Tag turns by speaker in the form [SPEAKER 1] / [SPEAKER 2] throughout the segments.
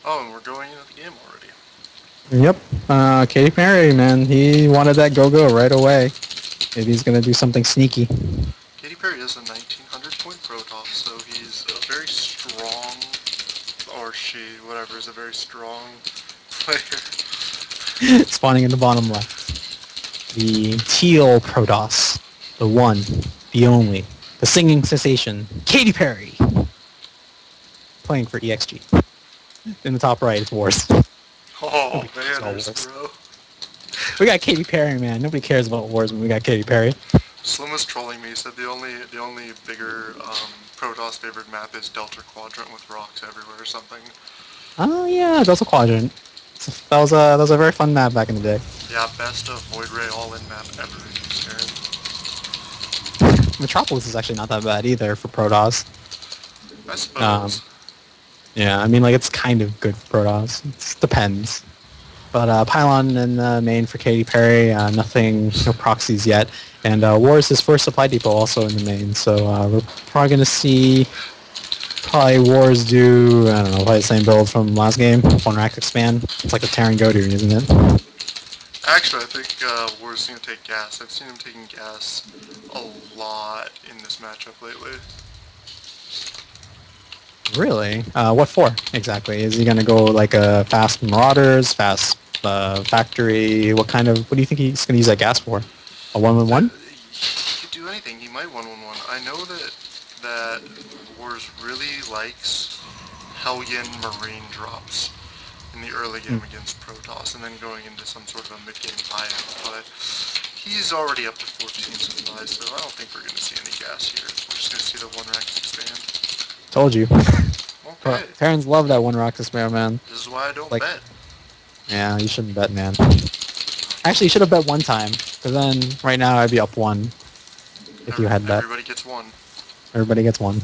[SPEAKER 1] Oh, and we're going into the game already.
[SPEAKER 2] Yep. Katy Perry, man, he wanted that go-go right away. Maybe he's gonna do something sneaky.
[SPEAKER 1] Katy Perry is a 1900 point Protoss, so he's a very strong, or she, whatever, is a very strong player.
[SPEAKER 2] Spawning in the bottom left. The teal Protoss. The one. The only. The singing sensation. Katy Perry. Playing for ExG. In the top right, it's Wars.
[SPEAKER 1] Oh,
[SPEAKER 2] Nobody cares about
[SPEAKER 1] manners,
[SPEAKER 2] Wars.
[SPEAKER 1] bro.
[SPEAKER 2] We got Katy Perry, man. Nobody cares about Wars when we got Katy Perry.
[SPEAKER 1] Slim was trolling me. He said the only bigger Protoss favored map is Delta Quadrant with rocks everywhere or something.
[SPEAKER 2] Oh yeah, Delta Quadrant. That was a very fun map back in the day.
[SPEAKER 1] Yeah, best of Void Ray all-in map ever. Aaron.
[SPEAKER 2] Metropolis is actually not that bad either for Protoss.
[SPEAKER 1] I
[SPEAKER 2] Um,
[SPEAKER 1] suppose.
[SPEAKER 2] yeah, I mean like it's kind of good for Protoss. It depends. But Pylon in the main for Katy Perry, nothing, no proxies yet. And War is his first supply depot also in the main. So we're probably going to see probably Wars do, I don't know, probably the same build from last game, one rack expand. It's like a Terran Godu, isn't it?
[SPEAKER 1] Actually, I think War's gonna take gas. I've seen him taking gas a lot in this matchup lately.
[SPEAKER 2] Really? What for exactly? Is he going to go like a fast Marauders, fast Factory? What do you think he's going to use that gas for? A
[SPEAKER 1] That,
[SPEAKER 2] 1-1-1?
[SPEAKER 1] he could do anything. He might 1-1-1. I know that Wars really likes Hellion Marine drops in the early game against Protoss, and then going into some sort of a mid-game buyout. But he's already up to 14 supplies, so I don't think we're going to see any gas here. We're just going to see the one racks expand.
[SPEAKER 2] Told you.
[SPEAKER 1] Okay,
[SPEAKER 2] Terrans love that one rock to spare, man.
[SPEAKER 1] this is why I don't
[SPEAKER 2] Like,
[SPEAKER 1] bet.
[SPEAKER 2] yeah, you shouldn't bet, man. Actually, you should have bet one time, because then right now I'd be up one if you had bet.
[SPEAKER 1] Everybody gets one.
[SPEAKER 2] Everybody gets one.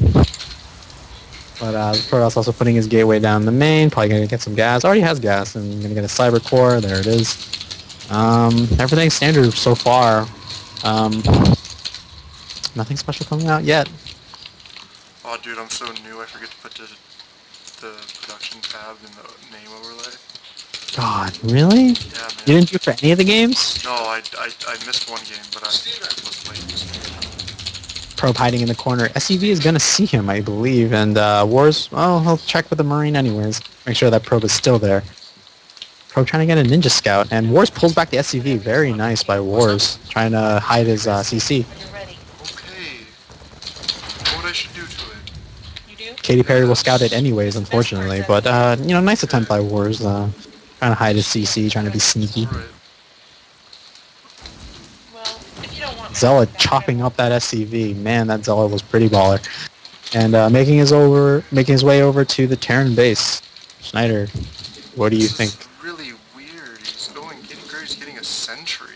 [SPEAKER 2] But Protoss also putting his gateway down the main, probably going to get some gas. Already has gas, and going to get a cyber core. There it is. Everything's standard so far. Um, nothing special coming out yet.
[SPEAKER 1] Oh, dude, I'm so new. I forget to put the production tab in the name overlay.
[SPEAKER 2] God, really?
[SPEAKER 1] Yeah,
[SPEAKER 2] You
[SPEAKER 1] man.
[SPEAKER 2] didn't do it for any of the games?
[SPEAKER 1] No, I missed one game, but I was late.
[SPEAKER 2] Probe hiding in the corner. SEV is going to see him, I believe, and Wars, well, he'll check with the Marine anyways. Make sure that Probe is still there. Probe trying to get a Ninja Scout, and Wars pulls back the SCV. Very nice by Wars, trying to hide his CC.
[SPEAKER 1] Okay. Know what I should do to it?
[SPEAKER 2] Katy Perry will scout it
[SPEAKER 1] Yes.
[SPEAKER 2] anyways, unfortunately, but, nice attempt by
[SPEAKER 1] Okay.
[SPEAKER 2] Wars, trying to hide his CC, trying to be sneaky.
[SPEAKER 1] Alright.
[SPEAKER 2] Zella chopping up that SCV. Man, that Zella was pretty baller. And making his way over to the Terran base. Schneider, what do you
[SPEAKER 1] This
[SPEAKER 2] think?
[SPEAKER 1] is really weird. Katy Perry's getting a sentry.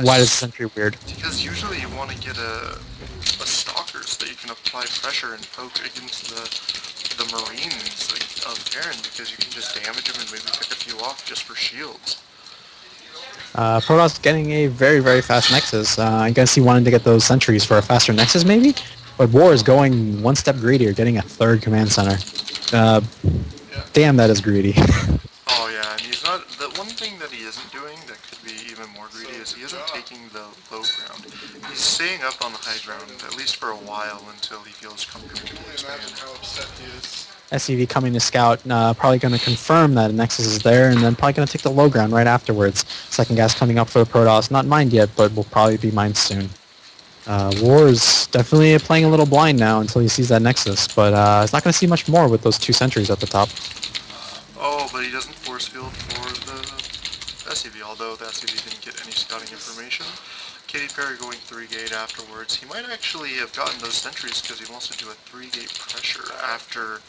[SPEAKER 2] Why is the sentry weird?
[SPEAKER 1] Because usually you want to get a stalker so that you can apply pressure and poke against the Marines of Terran, because you can just damage them and maybe pick a few off just for shields.
[SPEAKER 2] Protoss getting a very, very fast Nexus. I guess he wanted to get those sentries for a faster Nexus, maybe? But War is going one step greedier, getting a third command center. Damn, that is greedy.
[SPEAKER 1] Oh yeah, and he's not. The one thing that he isn't doing that could be even more greedy is he isn't taking the low ground. He's staying up on the high ground, at least for a while, until he feels comfortable to expand.
[SPEAKER 2] SCV coming to scout, probably going to confirm that Nexus is there, and then probably going to take the low ground right afterwards. Second gas coming up for the Protoss. Not mined yet, but will probably be mined soon. War is definitely playing a little blind now until he sees that Nexus, but he's not going to see much more with those two sentries at the top.
[SPEAKER 1] Oh, but he doesn't force field for the SCV, although the SCV didn't get any scouting information. Katy Perry going 3-gate afterwards. He might actually have gotten those sentries because he wants to do a 3-gate pressure after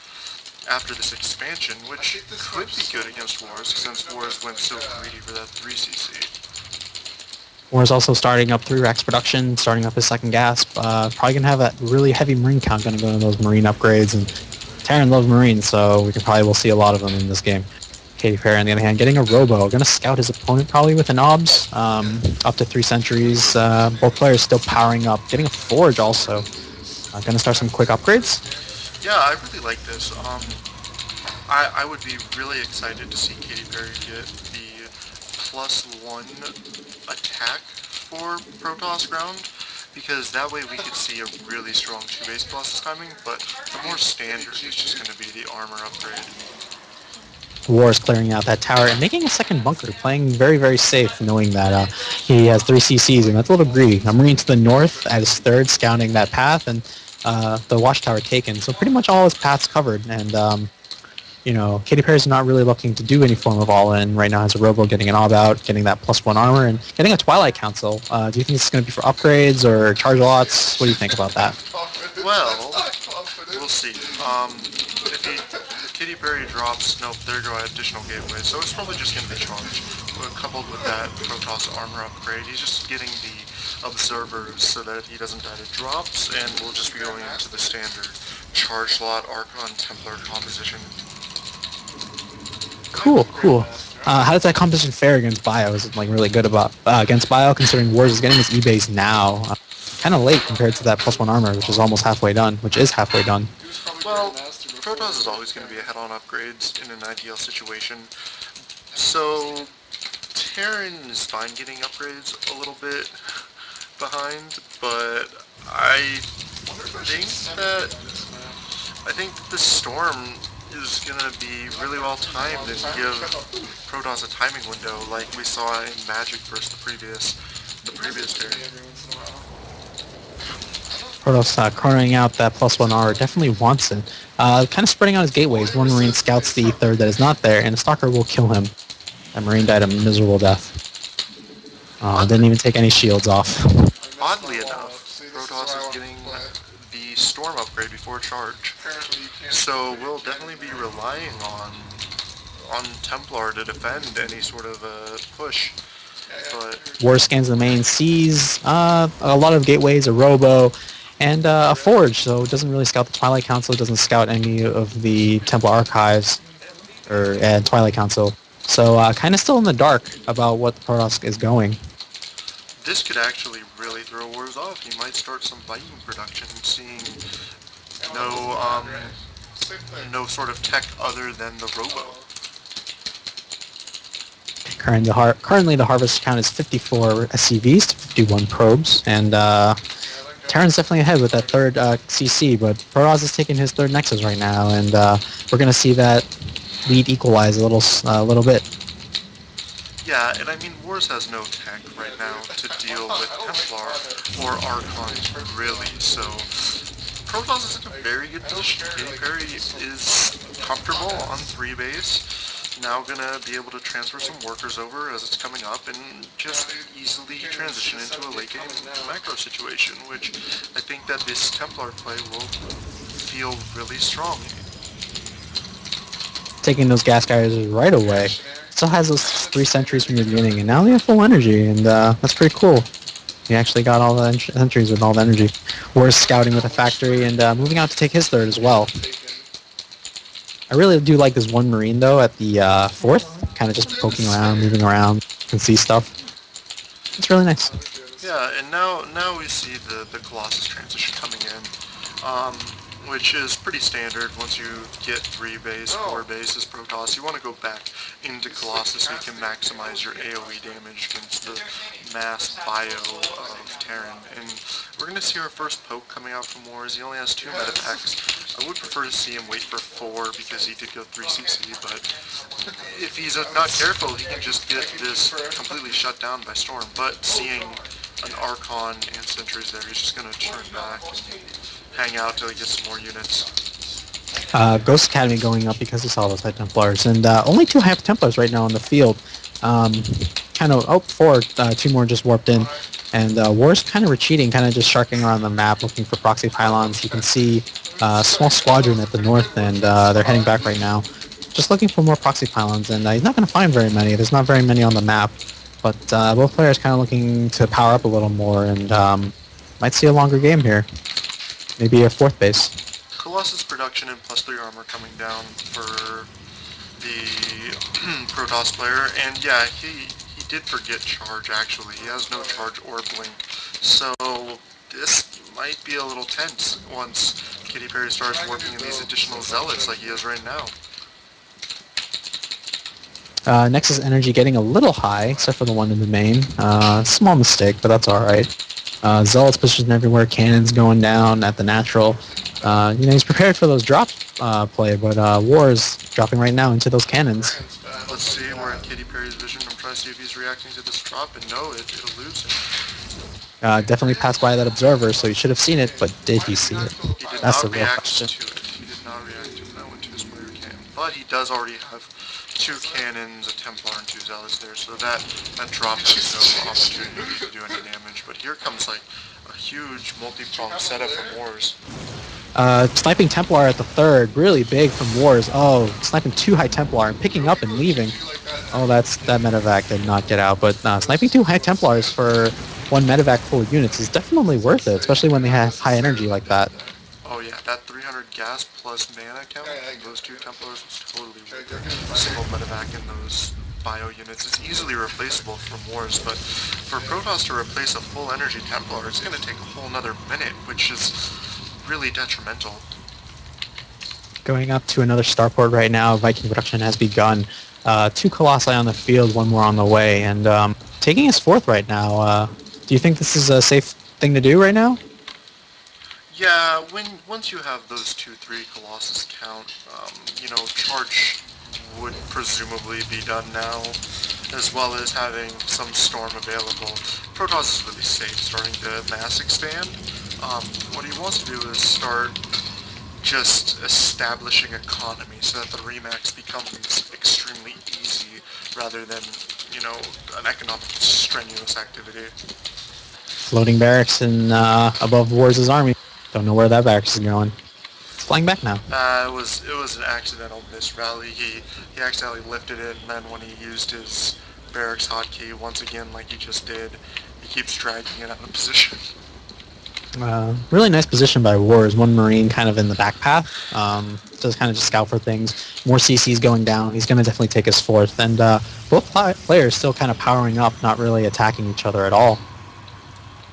[SPEAKER 1] this expansion, which could be good against Wars, since Wars went so greedy for that 3CC.
[SPEAKER 2] War is also starting up 3 racks production, starting up his second gasp. Probably going to have a really heavy Marine count going to go into those Marine upgrades, and Terran loves Marines, so we'll see a lot of them in this game. Katy Perry, on the other hand, getting a Robo, going to scout his opponent probably with an OBS, up to 3 sentries. Both players still powering up, getting a Forge also. Going to start some quick upgrades.
[SPEAKER 1] Yeah, I really like this. I would be really excited to see Katy Perry get the +1 attack for Protoss ground, because that way we could see a really strong 2 base plus coming, but the more standard is just going to be the armor upgrade.
[SPEAKER 2] War is clearing out that tower and making a second bunker, playing very, very safe, knowing that he has 3 CCs, and that's a little greedy. A Marine to the north at his third, scouting that path, and the watchtower taken. So pretty much all his paths covered, and Katy Perry's not really looking to do any form of all-in. Right now has a Robo getting an all-out, getting that +1 armor, and getting a Twilight Council. Do you think it's going to be for upgrades or charge lots? What do you think about that?
[SPEAKER 1] Well, we'll see. If Katy Perry drops, nope, there go additional gateways, so it's probably just going to be charged. Coupled with that Protoss armor upgrade, he's just getting the observers so that he doesn't die to drops, and we'll just be going into the standard charge lot Archon Templar composition.
[SPEAKER 2] Cool, cool. How does that composition fare against Bio? Is it like really good about against Bio, considering Wars is getting his E-base now? Kind of late compared to that +1 armor, which is almost halfway done, which is halfway done.
[SPEAKER 1] Well, Protoss is always going to be ahead on upgrades in an ideal situation, so Terran is fine getting upgrades a little bit behind, but think that I think that this storm is gonna be really well timed and give Protoss a timing window like we saw in Magic versus the previous Terran.
[SPEAKER 2] Protoss cornering out that +1 armor definitely wants it. Kind of spreading out his gateways. One Marine scouts the third that is not there, and the Stalker will kill him. That Marine died a miserable death. Didn't even take any shields off.
[SPEAKER 1] Oddly enough, Protoss is getting the storm upgrade before charge, so we'll definitely be relying on Templar to defend any sort of push. But
[SPEAKER 2] War scans the main, sees a lot of gateways, a Robo, and a Forge, so it doesn't really scout the Twilight Council, it doesn't scout any of the Templar Archives or Twilight Council. So kind of still in the dark about what the Protoss is going.
[SPEAKER 1] this could actually really throw Wars off. He might start some Viking production, seeing no no sort of tech other than the Robo.
[SPEAKER 2] Currently, the harvest count is 54 SCVs to 51 probes, and Terran's definitely ahead with that third CC, but Protoss is taking his third Nexus right now, and we're going to see that lead equalize a little bit.
[SPEAKER 1] Yeah, and I mean, Wars has no tech right now to deal with Templar or Archons, really, so Protoss is in a very good position. Katy Perry is comfortable on 3 base, now gonna be able to transfer some workers over as it's coming up and just easily transition into a late game macro situation, which I think that this Templar play will feel really strong.
[SPEAKER 2] Taking those gas carriers right away. Still has those 3 sentries from the beginning, and now they have full energy, and that's pretty cool. He actually got all the sentries with all the energy. We're scouting with a factory and moving out to take his third as well. I really do like this one Marine, though, at the fourth. Kind of just poking around, moving around, can see stuff. It's really nice.
[SPEAKER 1] Yeah, and now we see the Colossus transition coming in, which is pretty standard. Once you get 3 base, 4 base as Protoss, you want to go back into Colossus so you can maximize your AoE damage against the mass bio of Terran. And we're going to see our first poke coming out from Wars. He only has 2 meta packs. I would prefer to see him wait for 4 because he did go 3 CC, but if he's not careful, he can just get this completely shut down by Storm. But seeing an Archon and sentries there, he's just going to turn back and hang out till he gets some more units.
[SPEAKER 2] Ghost Academy going up because he saw those High Templars, and only 2 High Templars right now on the field. Four, 2 more just warped in, and War's kind of retreating, kind of just sharking around the map, looking for proxy pylons. You can see a small squadron at the north, and they're heading back right now, just looking for more proxy pylons, and he's not going to find very many. There's not very many on the map, but both players kind of looking to power up a little more, and might see a longer game here. Maybe a 4th base.
[SPEAKER 1] Colossus production and +3 armor coming down for the Protoss player, and yeah, he did forget charge actually. He has no charge or blink, so this might be a little tense once Katy Perry starts working in these additional zealots like he is right now.
[SPEAKER 2] Nexus energy getting a little high, except for the one in the main. Small mistake, but that's alright. Zealots positioned everywhere, cannons going down at the natural. He's prepared for those drop play, but War's dropping right now into those cannons.
[SPEAKER 1] Let's see, we're in Katy Perry's vision. I'm trying to see if he's reacting to this drop, and no, it eludes him.
[SPEAKER 2] Definitely passed by that observer, so he should have seen it, but did he see it?
[SPEAKER 1] He did
[SPEAKER 2] That's
[SPEAKER 1] not
[SPEAKER 2] the real
[SPEAKER 1] react
[SPEAKER 2] question.
[SPEAKER 1] to it. He did not react to it. That went to his player cannon. But he does already have 2 cannons, a Templar, and 2 Zealots there, so that drop has no opportunity to do any damage. But here comes like a huge multi-pronged setup from Wars.
[SPEAKER 2] Sniping Templar at the third, really big from Wars. Oh, sniping 2 High Templar and picking up and leaving. Oh, that medevac did not get out, but sniping 2 High Templars for 1 medevac full of units is definitely worth it, especially when they have high energy like that.
[SPEAKER 1] Oh yeah, that 300 gas plus mana count from those 2 Templars was totally worth it. Single medevac in those bio units is easily replaceable from Wars, but for Protoss to replace a full energy Templar, it's going to take a whole nother minute, which is really detrimental.
[SPEAKER 2] Going up to another starport right now, Viking production has begun. 2 Colossi on the field, 1 more on the way, and taking his 4th right now. Do you think this is a safe thing to do right now?
[SPEAKER 1] Yeah, once you have those 2-3 Colossus count, charge would presumably be done now, as well as having some storm available. Protoss is really safe starting to mass expand. What he wants to do is start just establishing economy so that the Remax becomes extremely easy rather than, an economic strenuous activity.
[SPEAKER 2] Floating barracks in above Wars' army. Don't know where that barracks is going. It's flying back now.
[SPEAKER 1] It was an accidental miss rally. He accidentally lifted it, and then when he used his barracks hotkey once again, like he just did, he keeps dragging it out of position.
[SPEAKER 2] Really nice position by Wars. 1 Marine kind of in the back path. Does kind of just scout for things. More CCs going down. He's going to definitely take his 4th. And both players still kind of powering up, not really attacking each other at all.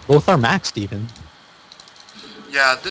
[SPEAKER 2] Both are maxed even.
[SPEAKER 1] Yeah,